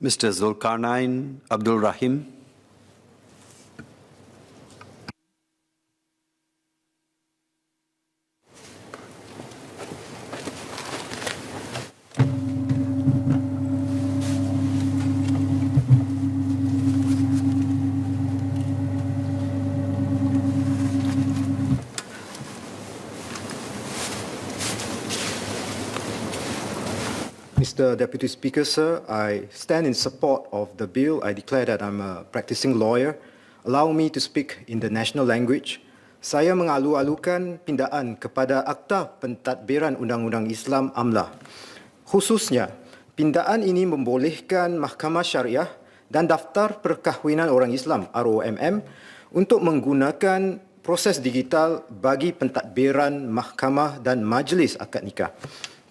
Mr. Zulkarnain Abdul Rahim. Mr. Deputy Speaker, sir, I stand in support of the bill. I declare that I'm a practicing lawyer. Allow me to speak in the national language. Saya mengalu-alukan pindaan kepada Akta Pentadbiran Undang-Undang Islam AMLA. Khususnya, pindaan ini membolehkan Mahkamah Syariah dan Daftar Perkahwinan Orang Islam ROMM untuk menggunakan proses digital bagi pentadbiran mahkamah dan majlis akad nikah.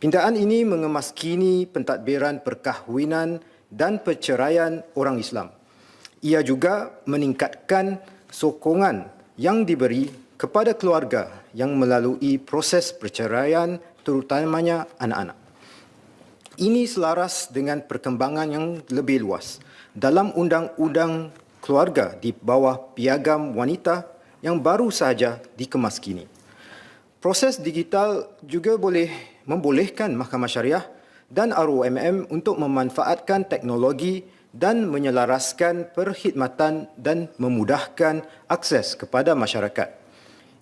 Pindaan ini mengemaskini pentadbiran perkahwinan dan perceraian orang Islam. Ia juga meningkatkan sokongan yang diberi kepada keluarga yang melalui proses perceraian, terutamanya anak-anak. Ini selaras dengan perkembangan yang lebih luas dalam Undang-Undang Keluarga di bawah Piagam Wanita yang baru sahaja dikemaskini. Proses digital juga boleh membolehkan Mahkamah Syariah dan ROMM untuk memanfaatkan teknologi dan menyelaraskan perkhidmatan dan memudahkan akses kepada masyarakat.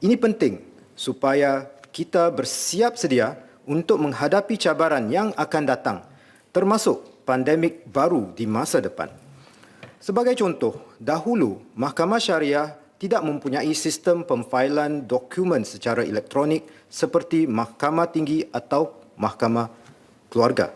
Ini penting supaya kita bersiap sedia untuk menghadapi cabaran yang akan datang, termasuk pandemik baru di masa depan. Sebagai contoh, dahulu Mahkamah Syariah tidak mempunyai sistem pemfailan dokumen secara elektronik seperti Mahkamah Tinggi atau Mahkamah Keluarga.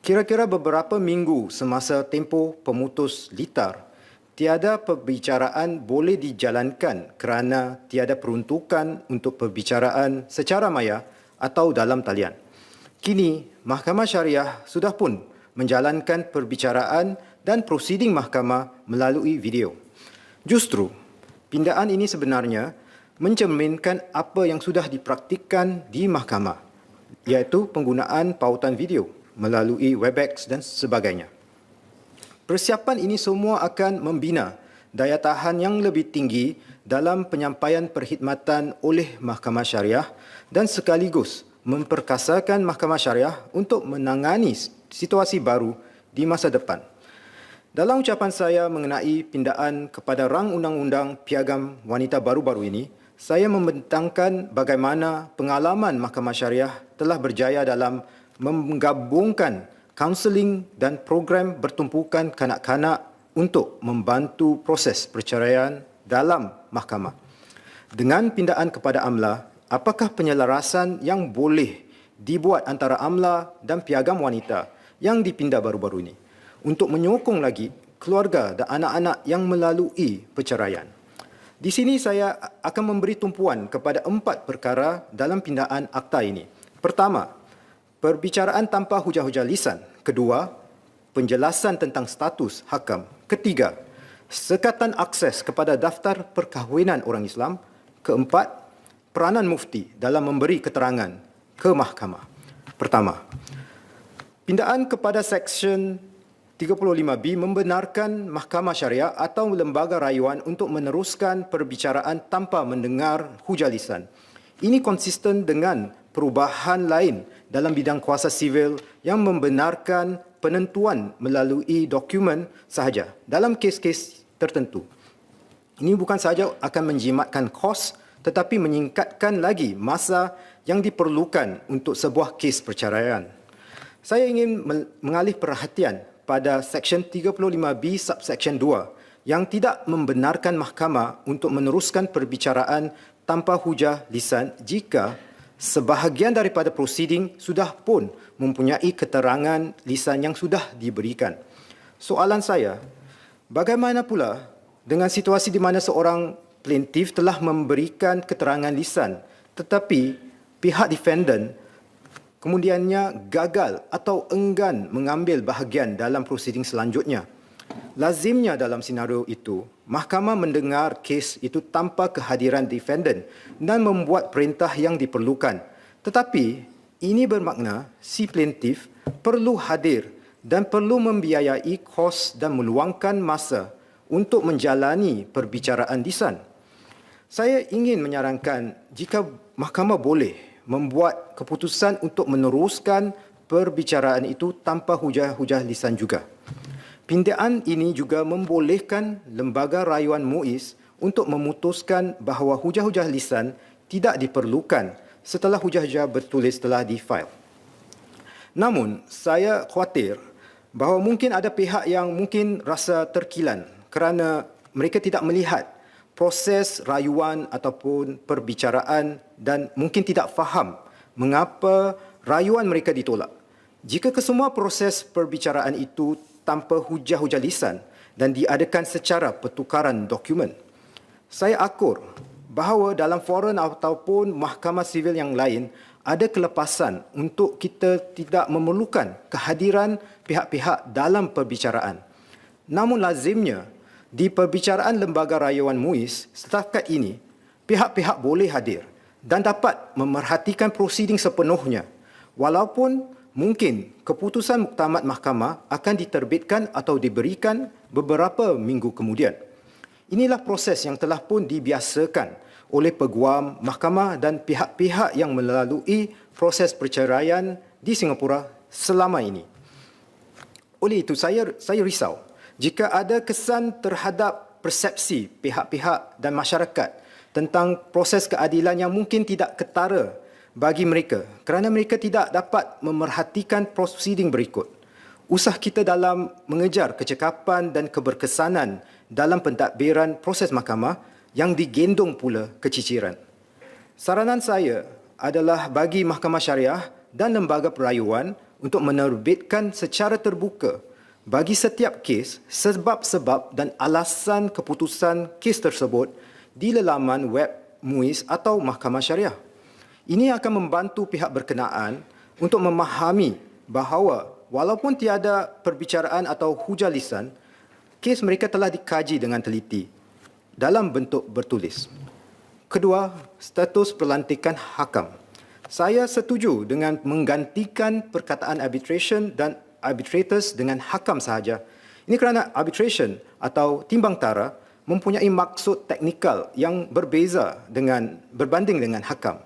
Kira-kira beberapa minggu semasa tempoh pemutus litar, tiada perbicaraan boleh dijalankan kerana tiada peruntukan untuk perbicaraan secara maya atau dalam talian. Kini, Mahkamah Syariah sudah pun menjalankan perbicaraan dan prosiding mahkamah melalui video. Justru, pindaan ini sebenarnya mencerminkan apa yang sudah dipraktikkan di mahkamah, iaitu penggunaan pautan video melalui Webex dan sebagainya. Persiapan ini semua akan membina daya tahan yang lebih tinggi dalam penyampaian perkhidmatan oleh Mahkamah Syariah dan sekaligus memperkasakan Mahkamah Syariah untuk menangani situasi baru di masa depan. Dalam ucapan saya mengenai pindaan kepada rang undang-undang Piagam Wanita baru-baru ini, saya membentangkan bagaimana pengalaman Mahkamah Syariah telah berjaya dalam menggabungkan kaunseling dan program bertumpukan kanak-kanak untuk membantu proses perceraian dalam mahkamah. Dengan pindaan kepada AMLA, apakah penyelarasan yang boleh dibuat antara AMLA dan Piagam Wanita yang dipindah baru-baru ini untuk menyokong lagi keluarga dan anak-anak yang melalui perceraian? Di sini saya akan memberi tumpuan kepada 4 perkara dalam pindaan akta ini. Pertama, perbicaraan tanpa hujah-hujah lisan. Kedua, penjelasan tentang status hakam. Ketiga, sekatan akses kepada daftar perkahwinan orang Islam. Keempat, peranan mufti dalam memberi keterangan ke mahkamah. Pertama, pindaan kepada Seksyen 35B membenarkan Mahkamah Syariah atau lembaga rayuan untuk meneruskan perbicaraan tanpa mendengar hujah lisan. Ini konsisten dengan perubahan lain dalam bidang kuasa sivil yang membenarkan penentuan melalui dokumen sahaja dalam kes-kes tertentu. Ini bukan sahaja akan menjimatkan kos tetapi meningkatkan lagi masa yang diperlukan untuk sebuah kes perceraian. Saya ingin mengalih perhatian pada Seksyen 35B Subseksyen 2 yang tidak membenarkan mahkamah untuk meneruskan perbicaraan tanpa hujah lisan jika sebahagian daripada prosiding sudah pun mempunyai keterangan lisan yang sudah diberikan. Soalan saya, bagaimana pula dengan situasi di mana seorang plaintiff telah memberikan keterangan lisan tetapi pihak defendant kemudiannya gagal atau enggan mengambil bahagian dalam prosiding selanjutnya? Lazimnya dalam senario itu, mahkamah mendengar kes itu tanpa kehadiran defendant dan membuat perintah yang diperlukan. Tetapi ini bermakna si plaintiff perlu hadir dan perlu membiayai kos dan meluangkan masa untuk menjalani perbicaraan lisan. Saya ingin menyarankan jika mahkamah boleh membuat keputusan untuk meneruskan perbicaraan itu tanpa hujah-hujah lisan juga. Pindaan ini juga membolehkan Lembaga Rayuan MUIS untuk memutuskan bahawa hujah-hujah lisan tidak diperlukan setelah hujah-hujah bertulis telah difail. Namun, saya khawatir bahawa mungkin ada pihak yang mungkin rasa terkilan kerana mereka tidak melihat proses rayuan ataupun perbicaraan dan mungkin tidak faham mengapa rayuan mereka ditolak. Jika kesemua proses perbicaraan itu tanpa hujah-hujah lisan dan diadakan secara pertukaran dokumen, saya akur bahawa dalam forum ataupun mahkamah sivil yang lain ada kelepasan untuk kita tidak memerlukan kehadiran pihak-pihak dalam perbicaraan. Namun lazimnya, di perbicaraan Lembaga Rayuan MUIS setakat ini, pihak-pihak boleh hadir dan dapat memerhatikan prosiding sepenuhnya, walaupun mungkin keputusan muktamad mahkamah akan diterbitkan atau diberikan beberapa minggu kemudian. Inilah proses yang telah pun dibiasakan oleh peguam mahkamah dan pihak-pihak yang melalui proses perceraian di Singapura selama ini. Oleh itu, saya risau jika ada kesan terhadap persepsi pihak-pihak dan masyarakat tentang proses keadilan yang mungkin tidak ketara bagi mereka kerana mereka tidak dapat memerhatikan prosiding berikut. Usah kita dalam mengejar kecekapan dan keberkesanan dalam pentadbiran proses mahkamah yang digendong pula keciciran. Saranan saya adalah bagi Mahkamah Syariah dan Lembaga Perayuan untuk menerbitkan secara terbuka bagi setiap kes sebab-sebab dan alasan keputusan kes tersebut di laman web MUIS atau Mahkamah Syariah. Ini akan membantu pihak berkenaan untuk memahami bahawa walaupun tiada perbicaraan atau hujah lisan, kes mereka telah dikaji dengan teliti dalam bentuk bertulis. Kedua, status pelantikan hakam. Saya setuju dengan menggantikan perkataan arbitration dan arbitrators dengan hakam sahaja. Ini kerana arbitration atau timbang tara mempunyai maksud teknikal yang berbanding dengan hakam.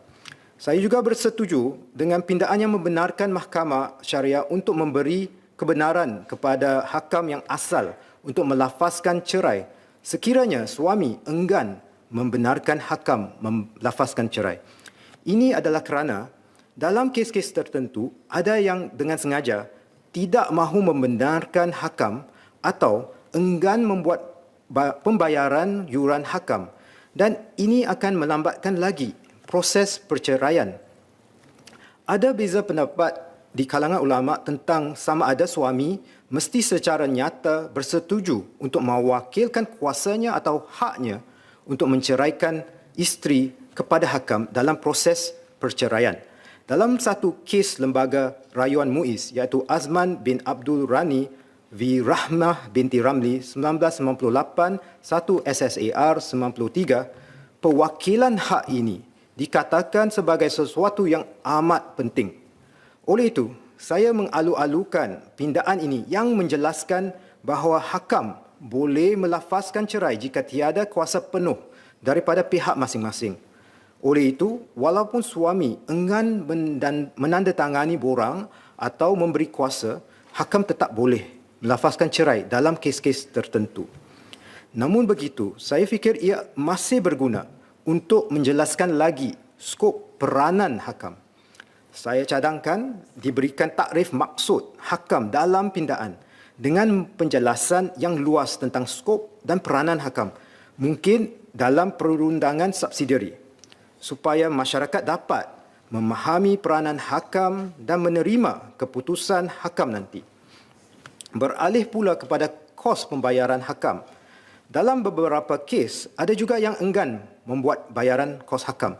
Saya juga bersetuju dengan pindaan yang membenarkan Mahkamah Syariah untuk memberi kebenaran kepada hakam yang asal untuk melafazkan cerai sekiranya suami enggan membenarkan hakam melafazkan cerai. Ini adalah kerana dalam kes-kes tertentu ada yang dengan sengaja tidak mahu membenarkan hakam atau enggan membuat pembayaran yuran hakam dan ini akan melambatkan lagi proses perceraian. Ada beza pendapat di kalangan ulama tentang sama ada suami mesti secara nyata bersetuju untuk mewakilkan kuasanya atau haknya untuk menceraikan isteri kepada hakam dalam proses perceraian. Dalam satu kes Lembaga Rayuan MUIS iaitu Azman bin Abdul Rani v. Rahmah binti Ramli 1998 1 SSAR 93, pewakilan hak ini dikatakan sebagai sesuatu yang amat penting. Oleh itu, saya mengalu-alukan pindaan ini yang menjelaskan bahawa hakam boleh melafazkan cerai jika tiada kuasa penuh daripada pihak masing-masing. Oleh itu, walaupun suami enggan menandatangani borang atau memberi kuasa, hakam tetap boleh melafazkan cerai dalam kes-kes tertentu. Namun begitu, saya fikir ia masih berguna untuk menjelaskan lagi skop peranan hakam. Saya cadangkan diberikan takrif maksud hakam dalam pindaan dengan penjelasan yang luas tentang skop dan peranan hakam, mungkin dalam perundangan subsidiari, supaya masyarakat dapat memahami peranan hakam dan menerima keputusan hakam nanti. Beralih pula kepada kos pembayaran hakam. Dalam beberapa kes, ada juga yang enggan membuat bayaran kos hakam.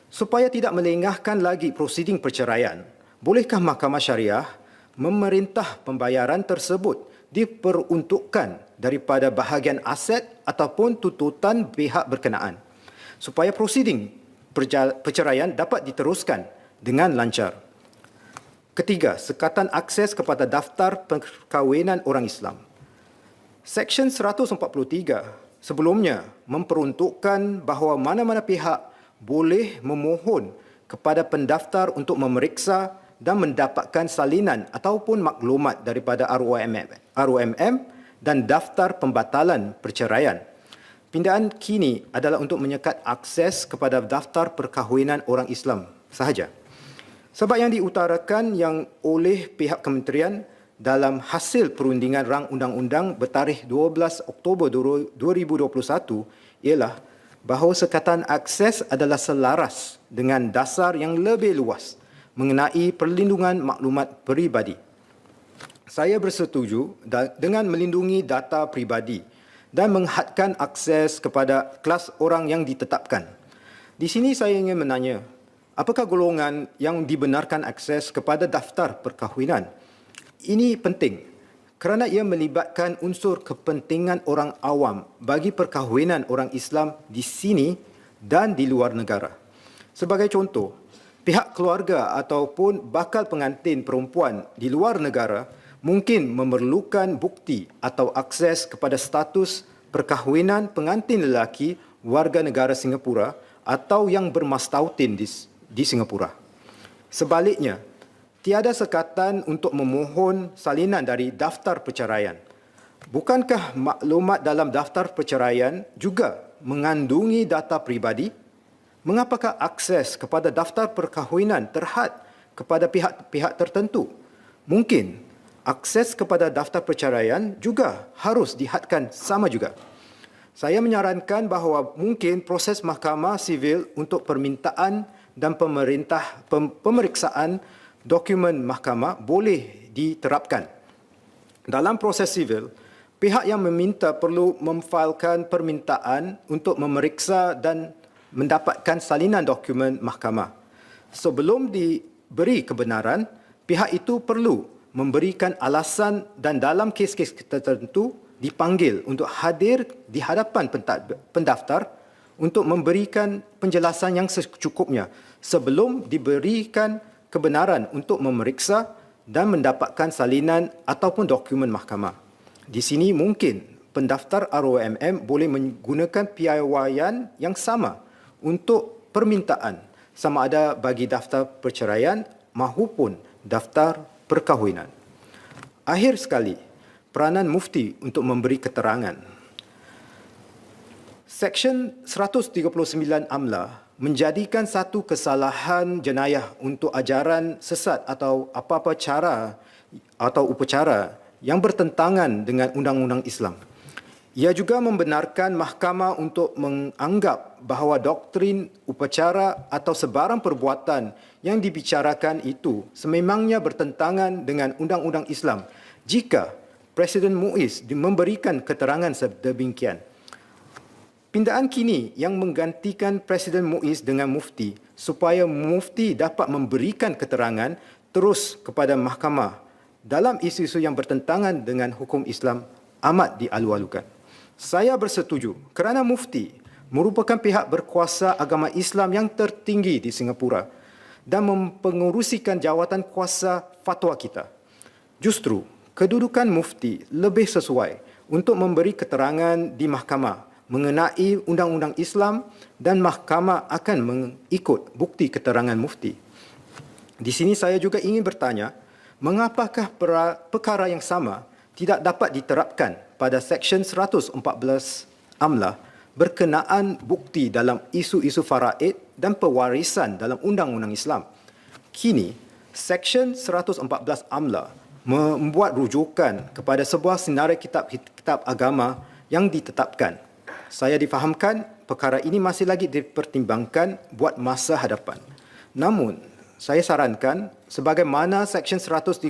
Supaya tidak melengahkan lagi prosiding perceraian, bolehkah Mahkamah Syariah memerintah pembayaran tersebut diperuntukkan daripada bahagian aset ataupun tuntutan pihak berkenaan supaya prosiding perceraian dapat diteruskan dengan lancar. Ketiga, sekatan akses kepada daftar perkahwinan orang Islam. Seksyen 143 sebelumnya memperuntukkan bahawa mana-mana pihak boleh memohon kepada pendaftar untuk memeriksa dan mendapatkan salinan ataupun maklumat daripada ROMM dan daftar pembatalan perceraian. Pindaan kini adalah untuk menyekat akses kepada daftar perkahwinan orang Islam sahaja. Sebab yang diutarakan yang oleh pihak kementerian dalam hasil perundingan rang undang-undang bertarikh 12 Oktober 2021 ialah bahawa sekatan akses adalah selaras dengan dasar yang lebih luas mengenai perlindungan maklumat peribadi. Saya bersetuju dengan melindungi data peribadi dan menghadkan akses kepada kelas orang yang ditetapkan. Di sini saya ingin menanya, apakah golongan yang dibenarkan akses kepada daftar perkahwinan? Ini penting kerana ia melibatkan unsur kepentingan orang awam bagi perkahwinan orang Islam di sini dan di luar negara. Sebagai contoh, pihak keluarga ataupun bakal pengantin perempuan di luar negara mungkin memerlukan bukti atau akses kepada status perkahwinan pengantin lelaki warga negara Singapura atau yang bermastautin di Singapura. Sebaliknya, tiada sekatan untuk memohon salinan dari daftar perceraian. Bukankah maklumat dalam daftar perceraian juga mengandungi data peribadi? Mengapakah akses kepada daftar perkahwinan terhad kepada pihak-pihak tertentu? Mungkin akses kepada daftar perceraian juga harus dihadkan sama juga. Saya menyarankan bahawa mungkin proses mahkamah sivil untuk permintaan dan pemeriksaan dokumen mahkamah boleh diterapkan. Dalam proses sivil, pihak yang meminta perlu memfailkan permintaan untuk memeriksa dan mendapatkan salinan dokumen mahkamah. Sebelum diberi kebenaran, pihak itu perlu memberikan alasan dan dalam kes-kes tertentu dipanggil untuk hadir di hadapan pendaftar untuk memberikan penjelasan yang secukupnya sebelum diberikan kebenaran untuk memeriksa dan mendapatkan salinan ataupun dokumen mahkamah. Di sini mungkin pendaftar ROMM boleh menggunakan piawaian yang sama untuk permintaan sama ada bagi daftar perceraian maupun daftar perkahwinan. Akhir sekali, peranan mufti untuk memberi keterangan. Seksyen 139 AMLA menjadikan satu kesalahan jenayah untuk ajaran sesat atau apa-apa cara atau upacara yang bertentangan dengan undang-undang Islam. Ia juga membenarkan mahkamah untuk menganggap bahawa doktrin upacara atau sebarang perbuatan yang dibicarakan itu sememangnya bertentangan dengan undang-undang Islam jika Presiden Muiz memberikan keterangan sedemikian. Pindaan kini yang menggantikan Presiden Muiz dengan mufti supaya mufti dapat memberikan keterangan terus kepada mahkamah dalam isu-isu yang bertentangan dengan hukum Islam amat dialu-alukan. Saya bersetuju kerana mufti merupakan pihak berkuasa agama Islam yang tertinggi di Singapura dan mempengerusikan jawatan kuasa fatwa kita. Justru, kedudukan mufti lebih sesuai untuk memberi keterangan di mahkamah mengenai undang-undang Islam dan mahkamah akan mengikut bukti keterangan mufti. Di sini saya juga ingin bertanya, mengapakah perkara yang sama tidak dapat diterapkan pada Seksyen 114 AMLA berkenaan bukti dalam isu-isu faraid dan pewarisan dalam undang-undang Islam. Kini, Seksyen 114 AMLA membuat rujukan kepada sebuah senarai kitab agama yang ditetapkan. Saya difahamkan perkara ini masih lagi dipertimbangkan buat masa hadapan. Namun, saya sarankan sebagaimana Seksyen 139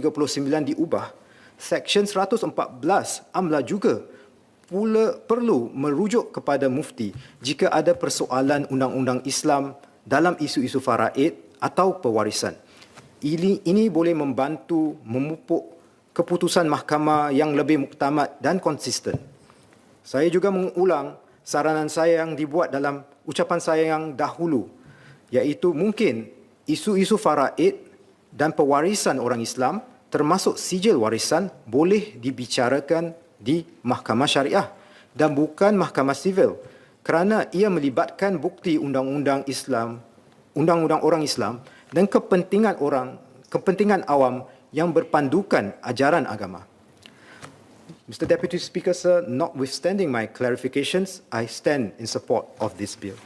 diubah, Seksyen 114 AMLA juga pula perlu merujuk kepada mufti jika ada persoalan undang-undang Islam dalam isu-isu faraid atau pewarisan. Ini boleh membantu memupuk keputusan mahkamah yang lebih muktamad dan konsisten. Saya juga mengulang saranan saya yang dibuat dalam ucapan saya yang dahulu, iaitu mungkin isu-isu faraid dan pewarisan orang Islam termasuk sijil warisan boleh dibicarakan di mahkamah syariah dan bukan mahkamah sivil kerana ia melibatkan bukti undang-undang Islam, undang-undang orang Islam dan kepentingan awam yang berpandukan ajaran agama. Mr. Deputy Speaker, sir, notwithstanding my clarifications, I stand in support of this bill.